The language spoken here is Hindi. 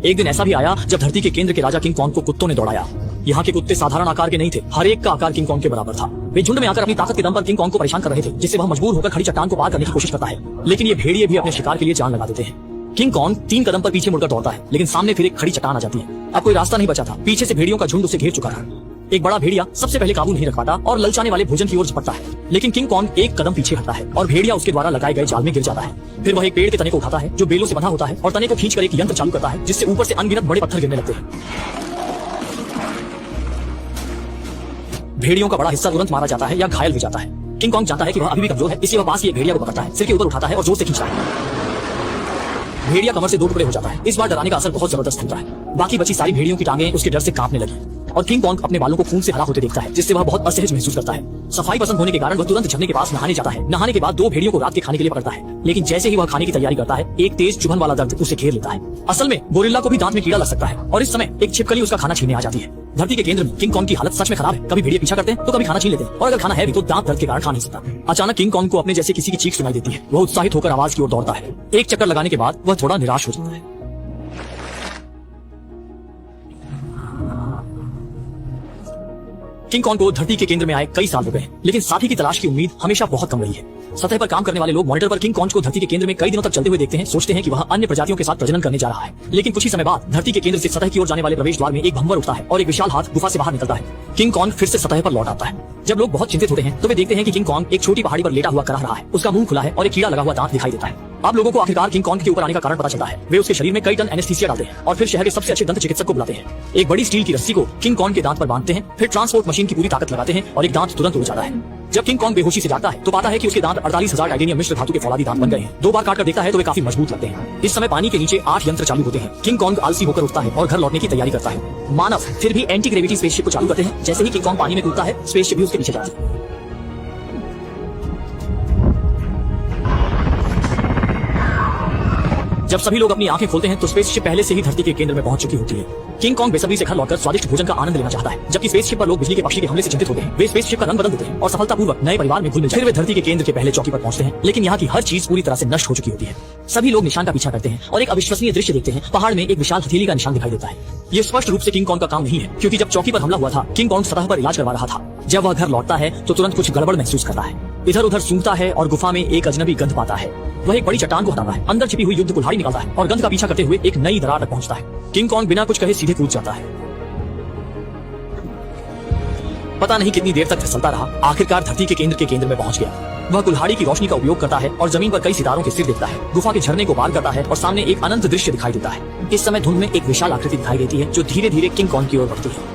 एक दिन ऐसा भी आया जब धरती के केंद्र के राजा किंग कॉन्ग को कुत्तों ने दौड़ाया। यहाँ के कुत्ते साधारण आकार के नहीं थे, हर एक का आकार किंग कॉन्ग के बराबर था। वे झुंड में आकर अपनी ताकत के दम पर किंग कॉन्ग को परेशान कर रहे थे, जिससे वह मजबूर होकर खड़ी चट्टान को पार करने की कोशिश करता है। लेकिन ये भेड़िए भी अपने शिकार के लिए जान लगा देते हैं। किंग कॉन्ग 3 कदम पर पीछे मुड़कर दौड़ता है, लेकिन सामने फिर एक खड़ी चट्टान आ जाती है। अब कोई रास्ता नहीं बचा था, पीछे से भेड़ियों का झुंड उसे घेर चुका था। एक बड़ा भेड़िया सबसे पहले काबू नहीं रख पाता और ललचाने वाले भोजन की ओर झपटता है, लेकिन किंग कॉन्ग एक कदम पीछे हटता है और भेड़िया उसके द्वारा लगाए गए जाल में गिर जाता है। फिर वह एक पेड़ के तने को उठाता है जो बेलों से बंधा होता है और तने को खींचकर एक यंत्र चालू करता है, जिससे ऊपर से अनगिनत बड़े पत्थर गिरने लगते हैं। भेड़ियों का बड़ा हिस्सा तुरंत मारा जाता है या घायल हो जाता है। किंग कॉन्ग जानता है कि वह अभी भी कमजोर है, इसलिए वह पास ही एक भेड़िया को पकड़ता है, सिर के ऊपर उठाता है और जोर से खींचता है। भेड़िया कमर से 2 टुकड़े हो जाता है। इस बार डराने का असर बहुत जबरदस्त होता है। बाकी बची सारी भेड़ियों की टांगें उसके डर से कांपने लगी और किंग कॉन्ग अपने बालों को खून से हरा होते देखता है, जिससे वह बहुत असहज महसूस करता है। सफाई पसंद होने के कारण वह तुरंत झरने के पास नहाने जाता है। नहाने के बाद 2 भेड़ियों को रात के खाने के लिए पकड़ता है, लेकिन जैसे ही वह खाने की तैयारी करता है, एक तेज चुभन वाला दर्द उसे घेर लेता है। असल में गोरिल्ला को भी दांत में कीड़ा लग सकता है और इस समय एक छिपकली उसका खाना छीनने आ जाती है। धरती के केंद्र में किंग कॉन्ग की हालत सच में खराब है। कभी भेड़िए पीछा करते हैं तो कभी खाना छीन लेते हैं, और अगर खाना है भी तो दांत दर्द के कारण खा नहीं सकता। अचानक किंग कॉन्ग को अपने जैसे किसी की चीख सुनाई देती है। वह उत्साहित होकर आवाज की ओर दौड़ता है। एक चक्कर लगाने के बाद वह थोड़ा निराश हो जाता है। किंग कॉन्ग को धरती के केंद्र में आए कई साल हो गए, लेकिन साथी की तलाश की उम्मीद हमेशा बहुत कम रही है। सतह पर काम करने वाले लोग मॉनिटर पर किंग कॉन्ग को धरती के केंद्र में कई दिनों तक चलते हुए देखते हैं, सोचते हैं कि वह अन्य प्रजातियों के साथ प्रजनन करने जा रहा है। लेकिन कुछ ही समय बाद धरती के केंद्र से सतह की ओर जाने वाले प्रवेश द्वार में एक भंवर उठता है और एक विशाल हाथ गुफा से बाहर निकलता है। किंग कॉन्ग फिर से सतह पर लौट आता है। जब लोग बहुत चिंतित होते हैं तो वे देखते हैं कि किंग कॉन्ग एक छोटी पहाड़ी पर लेटा हुआ कराह रहा है। उसका मुंह खुला है और एक कीड़ा लगा हुआ दांत दिखाई देता है। अब लोगों को आखिरकार किंग कॉन्ग के ऊपर आने का कारण पता चलता है। वे उसके शरीर में कई टन एनेस्थीसिया डालते हैं और फिर शहर के सबसे अच्छे दंत चिकित्सक को बुलाते हैं। एक बड़ी स्टील की रस्सी को किंग कॉन्ग के दांत पर बांधते हैं, फिर ट्रांसपोर्ट मशीन की पूरी ताकत लगाते हैं और एक दांत तुरंत उड़ जाता है। जब किंग कॉन्ग बेहोशी से जागता है तो पाता है कि उसके दांत 48,000 टाइटेनियम मिश्र धातु के फौलादी दांत बन गए हैं। 2 बार काटकर देखता है तो वे काफी मजबूत लगते हैं। इस समय पानी के नीचे 8 यंत्र चालू होते हैं। किंग कॉन्ग आलसी होकर उठता है और घर लौटने की तैयारी करता है। मानव फिर भी एंटी ग्रेविटी स्पेसशिप को चालू करते हैं। जैसे ही किंग कॉन्ग पानी में कूदता है, स्पेसशिप भी उसके पीछे जाती है। जब सभी लोग अपनी आंखें खोलते हैं तो स्पेसशिप पहले से ही धरती के केंद्र में पहुंच चुकी होती है। किंग कॉन्ग बेसब्री से घर लौटकर स्वादिष्ट भोजन का आनंद लेना चाहता है, जबकि स्पेसशिप पर लोग बिजली के पक्षी के हमले से चिंतित होते हैं। वे स्पेसशिप का रंग बदल देते हैं और सफलतापूर्वक नए परिवार में घुल मिल जाते हैं। फिर वे धरती के केंद्र के पहले चौकी पर पहुंचते हैं, लेकिन यहाँ की हर चीज पूरी तरह से नष्ट हो चुकी होती है। सभी लोग निशान का पीछा करते हैं और एक अविश्वसनीय दृश्य देखते हैं। पहाड़ में एक विशाल हथेली का निशान दिखाई देता है। ये स्पष्ट रूप से किंग कॉन्ग का काम नहीं है, क्योंकि जब चौकी पर हमला हुआ था, किंग कॉन्ग सतह पर इलाज करवा रहा था। जब वह घर लौटता है तो तुरंत कुछ गड़बड़ महसूस करता है। इधर उधर सूंघता है और गुफा में एक अजनबी गंध पाता है। वह एक बड़ी चट्टान को हटाता है, अंदर छिपी हुई युद्ध कुल्हाड़ी निकालता है और गंध का पीछा करते हुए एक नई दरार तक पहुंचता है। किंग कॉन्ग बिना कुछ कहे सीधे कूद जाता है। पता नहीं कितनी देर तक फिसलता रहा, आखिरकार धरती के केंद्र में पहुंच गया। वह कुल्हाड़ी की रोशनी का उपयोग करता है और जमीन पर कई सितारों के सिर देखता है। गुफा के झरने को पार करता है और सामने एक अनंत दृश्य दिखाई देता है। इस समय धुंध में एक विशाल आकृति दिखाई देती है जो धीरे धीरे किंग कॉन्ग की ओर बढ़ती है।